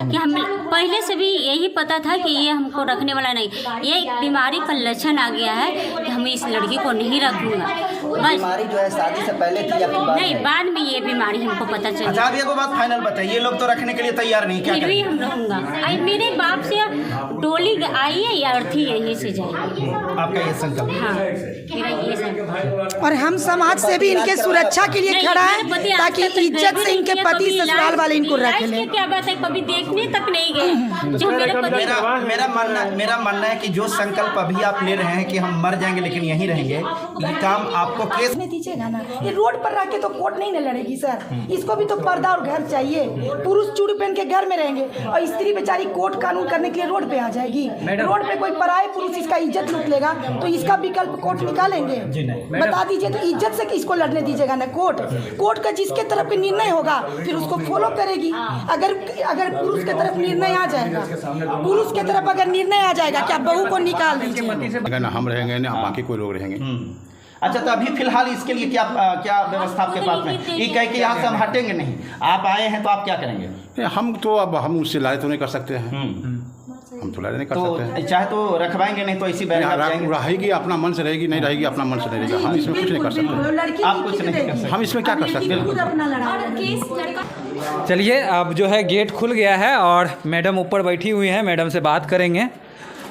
कि हम पहले से भी यही पता था कि ये हमको रखने वाला नहीं, ये बीमारी का लक्षण आ गया है कि हम इस लड़की को नहीं रखूँगा। बस बीमारी जो है शादी से पहले थी या फिर बाद नहीं, में? बाद में ये बीमारी हमको पता चली। अच्छा, अब ये को बात फाइनल बताइए, ये लोग तो रखने के लिए तैयार नहीं, क्या फिर भी करें? हम रहूँगा। मेरे बाप से टोली आई है या अर्थी यहीं से जाएगी। आपका ये संकल्प? हाँ, मेरा ये संकल्प। और हम समाज से भी इनके सुरक्षा के लिए खड़ा है ताकि इज्जत से इनके पति ससुराल वाले इनको रख लें। क्या बात है, कभी देखने तक नहीं गए जो मेरे पति। मेरा मानना है कि जो संकल्प अभी आप ले रहे हैं कि हम मर जाएंगे लेकिन यहीं रहेंगे, ये काम आपको केस में दीजिएगा ना, ये रोड पर रख के तो कोर्ट नहीं न लड़ेगी सर। इसको भी तो पर्दा और घर चाहिए। पुरुष चूड़ी पहन के घर में रहेंगे और स्त्री बेचारी कोर्ट कानून करने के लिए रोड पे आ जाएगी। रोड पे कोई पराये पुरुष इसका इज्जत लूट लेगा तो इसका विकल्प कोर्ट निकालेंगे। बता दीजिए, तो इज्जत से इसको लड़ने दीजिएगा ना। कोर्ट का जिसके तरफ निर्णय होगा फिर उसको फॉलो करेगी। अगर पुरुष के तरफ निर्णय आ जाएगा, पुरुष के तरफ अगर निर्णय आ जाएगा क्या बहू को निकाल दीजिए। ना हम रहेंगे ना बाकी कोई लोग रहेंगे। अच्छा, तो अभी फिलहाल इसके लिए क्या व्यवस्था आपके पास में? ये कह के यहाँ से हम हटेंगे नहीं, आप आए हैं तो आप क्या करेंगे? हम तो अब हम उससे लड़ाई तो नहीं कर सकते हैं। हम तो लड़ाई नहीं कर सकते हैं। चाहे तो रखवाएंगे, नहीं तो इसी रहेगी अपना मन से रहेगी, नहीं रहेगी अपना मन से नहीं रहेगी। हम इसमें कुछ नहीं कर सकते। आप कुछ नहीं कर सकते। हम इसमें क्या कर सकते हैं? चलिए, अब जो है गेट खुल गया है और मैडम ऊपर बैठी हुई हैं, मैडम से बात करेंगे।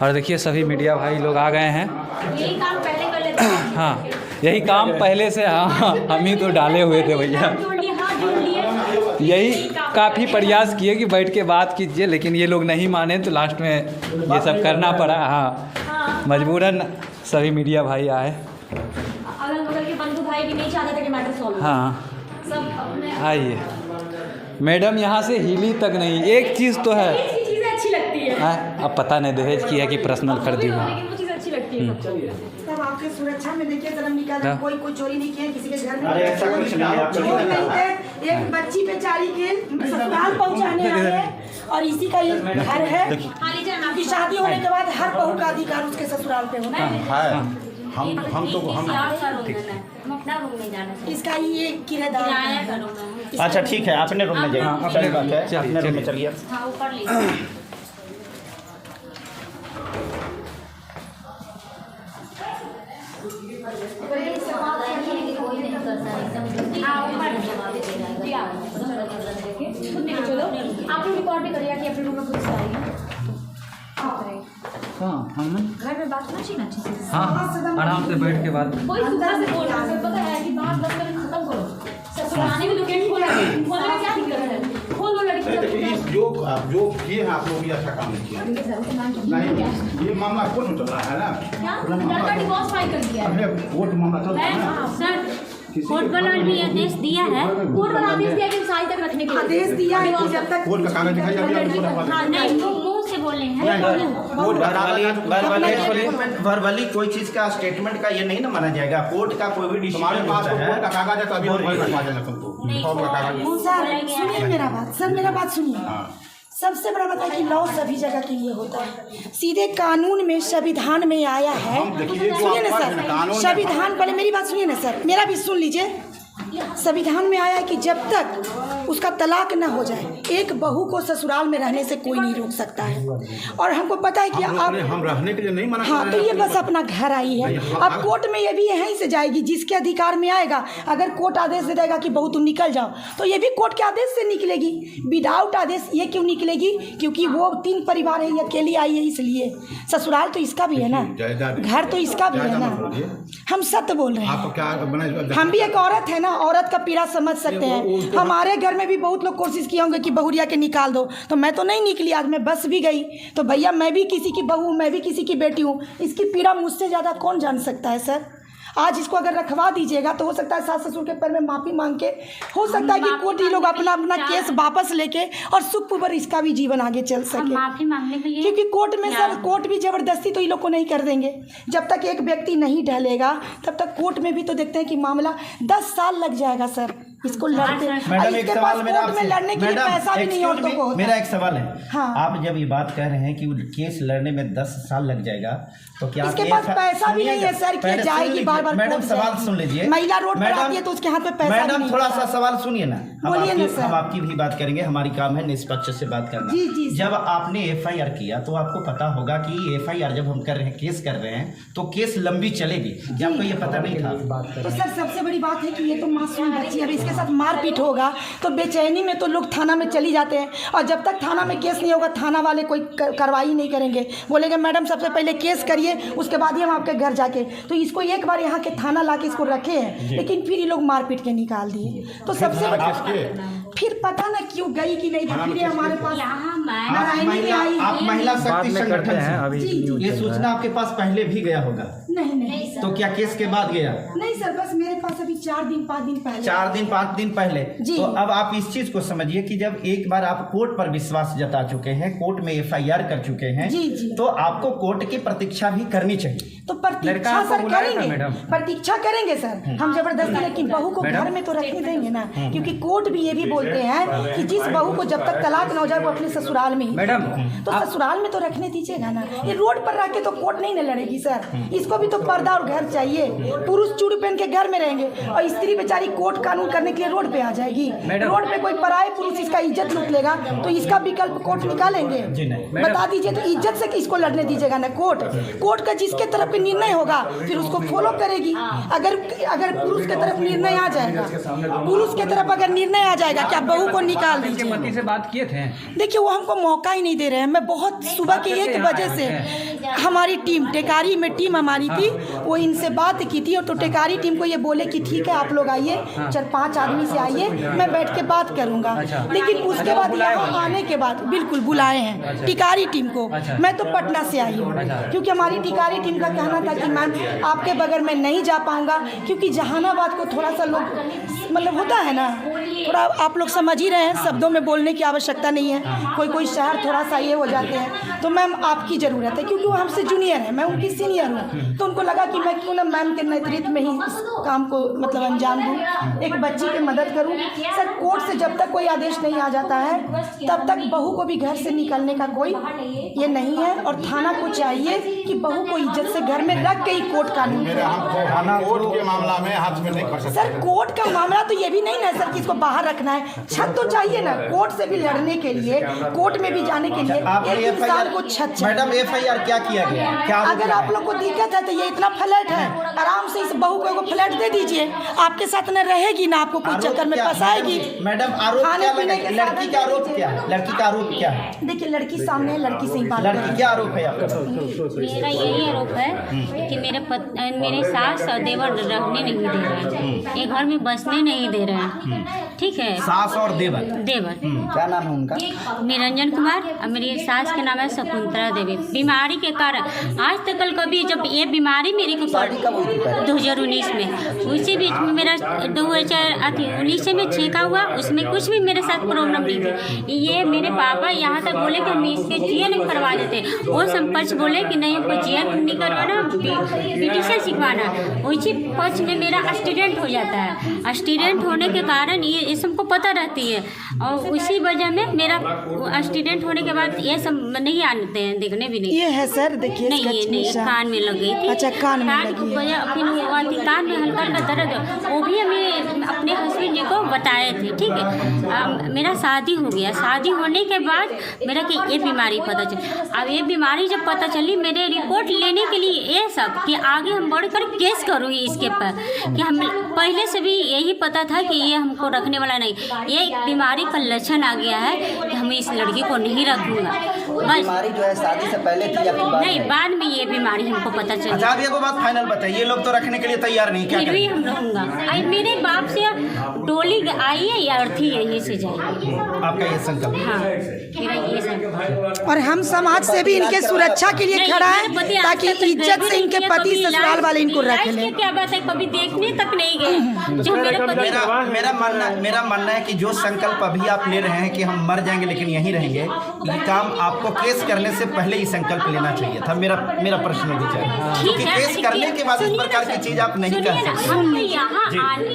और देखिए सभी मीडिया भाई लोग आ गए हैं। यही काम पहले कर लेते हैं। हाँ, यही काम पहले से, हाँ हम ही तो डाले हुए थे भैया। यही काफ़ी प्रयास किए कि बैठ के बात कीजिए, लेकिन ये लोग नहीं माने तो लास्ट में ये सब करना पड़ा। हाँ, मजबूरन सभी मीडिया भाई आए। अगल बगल के बंधु भाई भी नहीं चाहते थे कि मैटर सॉल्व हो। हाँ, सब अपने आइए। मैडम यहाँ से हिली तक नहीं। एक चीज़ तो है, चीज़ें अच्छी लगती है। अब पता नहीं दहेज की है कि पर्सनल खरीदी हुई। लेकिन वो चीज़ अच्छी लगती है सबको। सब आपके सुरक्षा में देखिए, कदम निकाल कोई चोरी नहीं किया किसी के घर में। अरे ऐसा कुछ नहीं है, आप चोरी चोर नहीं नहीं करते। थे, एक बच्ची बेचारी के ससुराल पहुंचाने आए हैं और इसी का ये घर है कि शादी होने के बाद हर बहू का अधिकार उसके ससुराल पे होता है। हम अपना रूम में जाना चाहिए। इसका ये किराएदार है। अच्छा ठीक है, अपने रूम में जाइए। सही बात है, अपने रूम में चलिए। हाँ, ऊपर लीजिए। चलो, आप लोग रिकॉर्ड भी करिए कि अपने रूम में पुलिस आएगी। घर में बात नहीं अच्छी से। हाँ, आराम से बैठ के बात। कोई सुबह से बोल रहा है, पता है कि बात 10 मिनट खत्म करो। ससुराने में तो गेट खोला है, खोलने में क्या दिक्कत है? खोलो लड़की। जो किए हैं आप लोग ये अच्छा काम नहीं किया। नहीं, ये मामला कोर्ट में चल रहा है ना। क्या लड़का डिवोर्स फाइल कर दिया है? कोर्ट मामला चल रहा है ना। सर, कोर्ट वाला भी आदेश दिया है। कोर्ट वाला आदेश दिया कि शादी तक रखने के लिए आदेश दिया है कि जब तक कोर्ट का कागज दिखाइए अभी। हाँ, नहीं मुंह से बोले हैं। वर्बली कोई चीज का स्टेटमेंट का ये नहीं ना माना जाएगा। कोर्ट का कोई भी हमारे डिसीजन पास होता कोर्ट का है। कागज है तो अभी हम रखवा देना तुमको। फॉर्म का कागज। सर सुनिए मेरा बात, सर मेरा बात सुनिए। सबसे बड़ा बात है कि लॉ सभी जगह के लिए होता है। सीधे कानून में संविधान में आया है। सुनिए ना सर, संविधान पहले मेरी बात सुनिए ना सर, मेरा भी सुन लीजिए। संविधान में आया है कि जब तक उसका तलाक न हो जाए, एक बहू को ससुराल में रहने से कोई नहीं रोक सकता है। और हमको पता है कि हम रहने के लिए नहीं मना कर हाँ, रहे तो हैं। ये बस अपना घर आई है। अब कोर्ट में ये भी यहीं से जाएगी जिसके अधिकार में आएगा। अगर कोर्ट आदेश दे देगा कि बहू तुम निकल जाओ, तो ये भी कोर्ट के आदेश से निकलेगी। विदाउट आदेश ये क्यों निकलेगी? क्योंकि वो 3 परिवार है, ये अकेली आई है, इसलिए ससुराल तो इसका भी है ना, घर तो इसका भी है ना। हम सत्य बोल रहे हैं। हम भी एक औरत है ना, औरत का पीड़ा समझ सकते हैं। हमारे घर में भी बहुत लोग कोशिश किए होंगे कि बहुरिया के निकाल दो, तो मैं तो नहीं निकली। आज मैं बस भी गई तो भैया मैं भी किसी की बहू, मैं भी किसी की बेटी हूँ। इसकी पीड़ा मुझसे ज़्यादा कौन जान सकता है सर? आज इसको अगर रखवा दीजिएगा तो हो सकता है सास ससुर के पैर में माफ़ी मांग के, हो सकता है कि कोर्ट ये लोग अपना अपना केस वापस लेके और सुखपूर्वक इसका भी जीवन आगे चल सके। माफी मांगने के लिए क्योंकि कोर्ट में सर, कोर्ट भी जबरदस्ती तो ये लोग को नहीं कर देंगे। जब तक एक व्यक्ति नहीं ढलेगा तब तक कोर्ट में भी तो देखते हैं कि मामला 10 साल लग जाएगा सर। इसको लड़ते मैडम एक इसके सवाल पास मेरा कोर्ट में आपसे लड़ने के लिए पैसा भी नहीं औरतों को होता मेरा है। एक सवाल है। हाँ। आप जब ये बात कह रहे हैं कि केस लड़ने में 10 साल लग जाएगा तो क्या इसके आप पास ये पैसा भी नहीं है सर कि पहले जाएगी सुन लीजिए। बार-बार मैडम कोर्ट सवाल जाएगी। सुन लीजिए। महिला रोड पर मैडम- आती है तो उसके हाथ में पैसा भी मैडम नहीं थोड़ा होता। सा सवाल सुनिए ना, बोलिए ना सर। हम आपकी भी बात करेंगे, हमारी काम है निष्पक्ष से बात करना। जी, जी, सर। जब आपने FIR किया तो आपको पता होगा कि FIR जब हम कर रहे हैं, केस कर रहे हैं तो केस लंबी चलेगी, क्या आपको ये पता नहीं था? तो सर सबसे बड़ी बात है कि ये तो मासूम बच्ची है, अब इसके साथ मारपीट होगा तो बेचैनी में तो लोग थाना में चली जाते हैं, और जब तक थाना में केस नहीं होगा थाना वाले कोई कार्रवाई नहीं करेंगे, बोलेंगे मैडम सबसे पहले केस करिए उसके बाद ही हम आपके घर जाके। तो इसको एक बार यहाँ के थाना ला के इसको रखे हैं, लेकिन फिर ये लोग मारपीट के निकाल दिए। तो सबसे फिर पता ना क्यों गई कि नहीं गई, फिर ये हमारे पास नारायणी में आई। आप महिला बाद शक्ति में करते संगठन हैं, से अभी जी, न्यूज़ ये चल रहा है। सूचना आपके पास पहले भी गया होगा, नहीं सर, तो क्या केस के बाद गया? नहीं सर, बस मेरे पास अभी 4 दिन 5 दिन पहले 4 दिन 5 दिन पहले। जी। तो अब आप इस चीज को समझिए कि जब एक बार आप कोर्ट पर विश्वास जता चुके हैं, कोर्ट में FIR कर चुके हैं, जी, जी। तो आपको कोर्ट की प्रतीक्षा भी करनी चाहिए। तो लड़का प्रतीक्षा आपको सर बुलाया था करेंगे, मैडम? प्रतीक्षा करेंगे सर हम जबरदस्ती, लेकिन बहू को घर में तो रखने देंगे ना, क्योंकि कोर्ट भी ये भी बोलते हैं कि जिस बहू को जब तक तलाक न हो जाए वो अपने ससुराल में ही मैडम, तो ससुराल में तो रखने दीजिएगा ना। ये रोड पर रख के तो कोर्ट नहीं न लड़ेगी सर, इसको भी तो पर्दा और घर चाहिए। पुरुष चूड़ी पहन के घर में रहेंगे और स्त्री बेचारी कोर्ट कानून करने के लिए रोड पे आ जाएगी। रोड पे कोई पराये पुरुष इसका इज्जत लूट लेगा तो इसका विकल्प कोर्ट निकालेंगे। बता दीजिए, तो इज्जत से इसको लड़ने दीजिएगा ना। कोर्ट का जिसके तरफ भी निर्णय होगा फिर उसको फॉलो करेगी। अगर पुरुष के तरफ निर्णय आ जाएगा, पुरुष के तरफ अगर निर्णय आ जाएगा क्या बहू को निकाल के दीजिए। पति से बात किए थे? देखिए वो हमको मौका ही नहीं दे रहे हैं। मैं बहुत सुबह के 1 बजे से हमारी टीम टेकारी में टीम हमारी थी, वो इनसे बात की थी, और तो टेकारी टीम को ये बोले कि ठीक है आप लोग आइए, 4-5 आदमी से आइए, मैं बैठ के बात करूंगा। लेकिन उसके बाद यहाँ आने के बाद बिल्कुल बुलाए हैं टिकारी टीम को। मैं तो पटना से आई हूँ, क्योंकि हमारी टिकारी टीम का कहना था कि मैम आपके बगैर मैं नहीं जा पाऊंगा, क्योंकि जहानाबाद को थोड़ा सा लोग मतलब होता है ना, थोड़ा आप लोग समझ ही रहे हैं, शब्दों में बोलने की आवश्यकता नहीं है। कोई शहर थोड़ा सा ये हो जाते हैं, तो मैम आपकी ज़रूरत है, क्योंकि वो हमसे जूनियर है, मैं उनकी सीनियर हूँ। तो उनको लगा कि मैं क्यों ना मैम के नेतृत्व में ही इस काम को मतलब अंजाम दूँ, एक बच्ची की मदद करूँ। सर कोर्ट से जब तक कोई आदेश नहीं आ जाता है तब तक बहू को भी घर से निकलने का कोई ये नहीं है, और थाना को चाहिए कि बहू को इज्जत से घर में रख के ही कोर्ट कानून करे। कोर्ट के मामला में हाथ में नहीं कर सकते। सर कोर्ट का मामला तो ये भी नहीं ना सर कि इसको बाहर रखना है, छत तो चाहिए ना। कोर्ट से भी लड़ने के लिए, कोर्ट में भी जाने के लिए एक इंसान को छत चाहिए। मैडम FIR क्या किया गया? क्या अगर आप लोग को दिक्कत है तो ये इतना फ्लैट है, आराम से इस बहू को एगो फ्लैट दे दीजिए, आपके साथ न रहेगी ना आपको कोई चक्कर में फंसाएगी। मैडम आरोप खाने क्या पीने लगा? के लड़की का आरोप क्या है? लड़की का आरोप क्या है? देखिए लड़की सामने है, लड़की से ही बात लड़की करें। क्या आरोप है आपका? मेरा यही आरोप है कि मेरे सास और देवर रहने नहीं दे रहे हैं, ये घर में बसने नहीं दे रहे हैं। ठीक है, सास और देवर। क्या नाम है उनका? निरंजन कुमार, और मेरी सास के नाम है शकुंतला देवी। बीमारी के कारण आज तक कभी जब ये बीमारी मेरे को शादी कब हुई थी पहले? 2019 में, उसी बीच में मेरा 2019 में छेका हुआ, उसमें कुछ भी मेरे साथ प्रॉब्लम नहीं थी। ये मेरे पापा यहाँ तक बोले कि हम इसके GN करवा देते, वो संपर्क बोले कि नहीं हमको GN नहीं करवाना, ब्यूटिशियन सिखवाना। उसी पक्ष में मेरा एक्सीडेंट हो जाता है। एक्सीडेंट होने के कारण ये सबको पता रहती है, और उसी वजह में मेरा एक्सीडेंट होने के बाद ये सब नहीं आते हैं, देखने भी नहीं। ये है सर, देखिए नहीं, ये नहीं, कान में लग गई थी। अच्छा, कान में की लगी है। वजह फिर हुआ थी, कान में हल्का हल्का दर्द है, वो भी हमें अपने हस्बैंड जी को बताए थे। ठीक है, मेरा शादी हो गया, शादी होने के बाद मेरा कि ये बीमारी पता चली। अब ये बीमारी जब पता चली, मेरे रिपोर्ट लेने के लिए ये सब कि आगे हम बढ़कर केस करूँगी इसके पर, कि हम पहले से भी यही पता था कि ये हमको रखने वाला नहीं, ये बीमारी का लक्षण आ गया है कि हम इस लड़की को नहीं रखूँगा। बस बीमारी जो है शादी से पहले थी या फिर बाद नहीं, में? बाद में ये बीमारी हमको पता चली। अच्छा आप ये को बात फाइनल बताइए, ये लोग तो रखने के लिए तैयार नहीं, क्या फिर भी करें? हम रहूँगा। आई मेरे बाप से डोली आई है या अर्थी यहीं से जाएगी। आपका ये संकल्प? हाँ, मेरा ये संकल्प। और हम समाज से भी इनके सुरक्षा के लिए नहीं, खड़ा मेरे पति है, आज ताकि तक इज्जत गए से भी इनके नहीं पति किए, ससुराल कभी वाले इनको रख इलाज लें। की क्या बात है, कभी देखने तक नहीं गए। जो मेरे पति मेरा मानना है कि जो संकल्प अभी आप ले रहे हैं कि हम मर जाएंगे लेकिन यहीं रहेंगे, ये काम आपको केस करने से पहले ही संकल्प लेना चाहिए था। मेरा प्रश्न विचार है, क्योंकि केस करने के बाद इस प्रकार की चीज आप नहीं कर सकते। हम यहाँ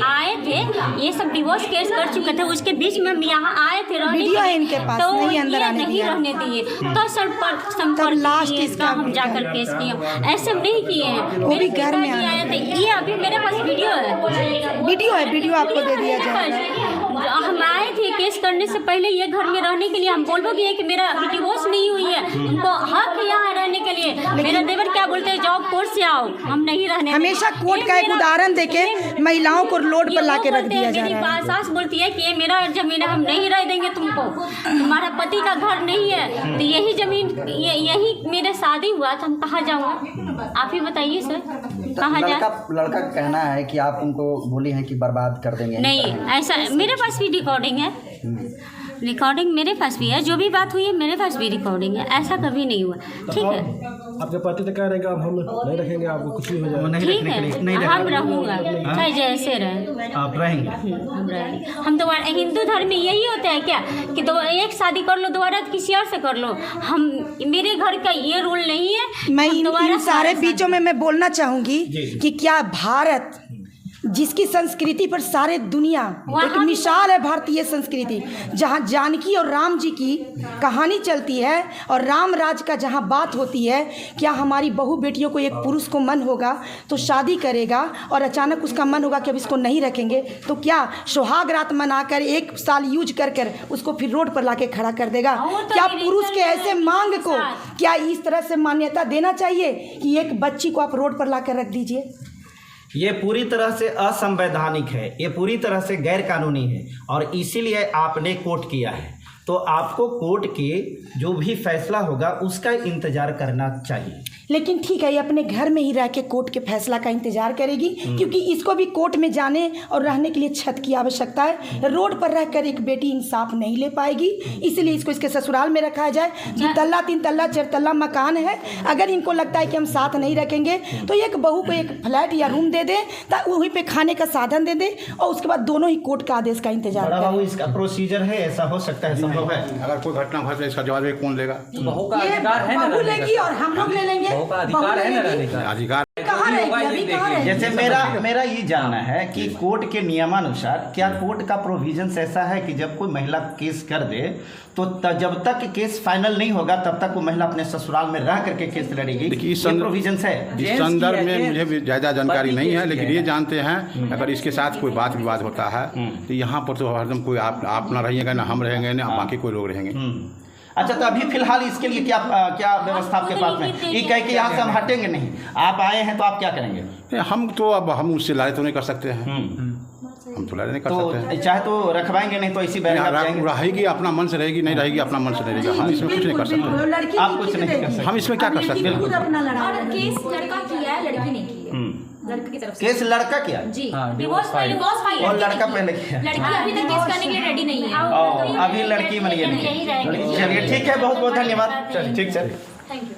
आए थे, ये सब डिवोर्स केस कर चुके थे, उसके बीच में हम यहाँ आए थे रहने वीडियो है इनके पास, तो नहीं अंदर ये आने नहीं दिया। रहने दिए, तो संपर्क लास्ट किए, इसका हम जाकर केस किए, ऐसे नहीं किए हैं। वो भी मेरे घर में पिताजी आए थे, ये अभी मेरे पास वीडियो है, वीडियो आपको दे दिया जाएगा। हम आए थे केस करने से पहले ये घर में रहने के लिए, हम बोल गए कि मेरा डिवोर्स नहीं हुई है, उनको हक है यहाँ रहने के लिए। मेरा देवर क्या बोलते हैं, जाओ कोर्ट से आओ, हम नहीं रहने। हमेशा कोर्ट का एक उदाहरण देके महिलाओं को रोड पर लाके रख दिया जा रहा है। मेरी सास बोलती है कि ये मेरा जमीन है, हम नहीं रह देंगे तुमको, तुम्हारा पति का घर नहीं है, तो यही जमीन यही मेरे शादी हुआ था, हम कहाँ जाऊँगा, आप ही बताइए सर, कहाँ जाए। लड़का का कहना है कि आप उनको बोली हैं कि बर्बाद कर देंगे। नहीं, ऐसा मेरे पास भी रिकॉर्डिंग है, रिकॉर्डिंग मेरे पास भी है, जो भी बात हुई है मेरे पास भी रिकॉर्डिंग है, ऐसा कभी नहीं हुआ। ठीक है, आपके पति तो कह रहे हैं कि अब हम नहीं रखेंगे, आपको कुछ भी हो जाए। ठीक है, हम रहूँगा चाहे जैसे रहे, आप रहेंगे। हम रहेंगे। हम तो हिंदू धर्म में यही होता है क्या कि तो एक शादी कर लो, दोबारा किसी और से कर लो, हम मेरे घर का ये रूल नहीं है। मैं इन सारे बीचों में मैं बोलना चाहूँगी कि क्या भारत जिसकी संस्कृति पर सारे दुनिया एक मिसाल है, भारतीय संस्कृति जहाँ जानकी और राम जी की कहानी चलती है और राम राज का जहाँ बात होती है, क्या हमारी बहू बेटियों को एक पुरुष को मन होगा तो शादी करेगा और अचानक उसका मन होगा कि अब इसको नहीं रखेंगे, तो क्या सुहाग रात मनाकर 1 साल यूज कर कर उसको फिर रोड पर लाके खड़ा कर देगा? क्या पुरुष के ऐसे मांग को क्या इस तरह से मान्यता देना चाहिए कि एक बच्ची को आप रोड पर लाकर रख दीजिए? ये पूरी तरह से असंवैधानिक है, ये पूरी तरह से गैर कानूनी है और इसीलिए आपने कोर्ट किया है। तो आपको कोर्ट के जो भी फैसला होगा उसका इंतजार करना चाहिए। लेकिन ठीक है, ये अपने घर में ही रह के कोर्ट के फैसला का इंतजार करेगी, क्योंकि इसको भी कोर्ट में जाने और रहने के लिए छत की आवश्यकता है। रोड पर रहकर एक बेटी इंसाफ नहीं ले पाएगी, इसलिए इसको इसके ससुराल में रखा जाए। 2 तल्ला 3 तल्ला 4 तल्ला मकान है, अगर इनको लगता है कि हम साथ नहीं रखेंगे तो एक बहू को एक फ्लैट या रूम दे दे, वहीं पे खाने का साधन दे दे और उसके बाद दोनों ही कोर्ट का आदेश का इंतजार करें। इसका प्रोसीजर है, ऐसा हो सकता है, संभव है। अगर कोई घटना घटे इसका जवाब कौन लेगा? बहू का अधिकार है ना, बहू लेगी और हम लोग ले लेंगे। बहू का अधिकार है ना रहने का। अधिकार कहाँ रहेगी अभी, कहाँ रहेगी? जैसे मेरा ये जानना है कि कोर्ट के नियमानुसार क्या कोर्ट का प्रोविजंस ऐसा है कि जब कोई महिला केस कर दे तो जब तक केस फाइनल नहीं होगा तब तक वो महिला अपने ससुराल में रह करके केस लड़ेगी? ये प्रोविजंस है। इस संदर्भ में मुझे भी ज़्यादा जानकारी नहीं है, लेकिन ये जानते हैं अगर इसके साथ कोई बात विवाद होता है तो यहाँ पर तो हरदम कोई आप ना रहेंगे ना हम रहेंगे ना बाकी कोई लोग रहेंगे। अच्छा, तो अभी फिलहाल इसके लिए क्या व्यवस्था आपके पास में? ये कह के यहाँ से हम हटेंगे नहीं, आप आए हैं तो आप क्या करेंगे? हम तो अब हम उससे लड़ाई तो नहीं कर सकते हैं, हम तो लड़ाई नहीं कर सकते हैं। चाहे तो रखवाएंगे, नहीं तो इसी रहेगी अपना मन से रहेगी, नहीं रहेगी अपना मन से नहीं रहेगी। हम इसमें कुछ नहीं कर सकते, आप कुछ नहीं कर सकते। हम इसमें क्या कर सकते हैं? केस लड़का किया है, लड़की नहीं की है, लड़के की तरफ से। केस लड़का किया जी, डिवोर्स फाइल और लड़का पहले किया। लड़की अभी तक केस करने के लिए रेडी नहीं है। अभी लड़की बन गई। चलिए ठीक है, बहुत बहुत धन्यवाद। चलिए ठीक है, थैंक यू।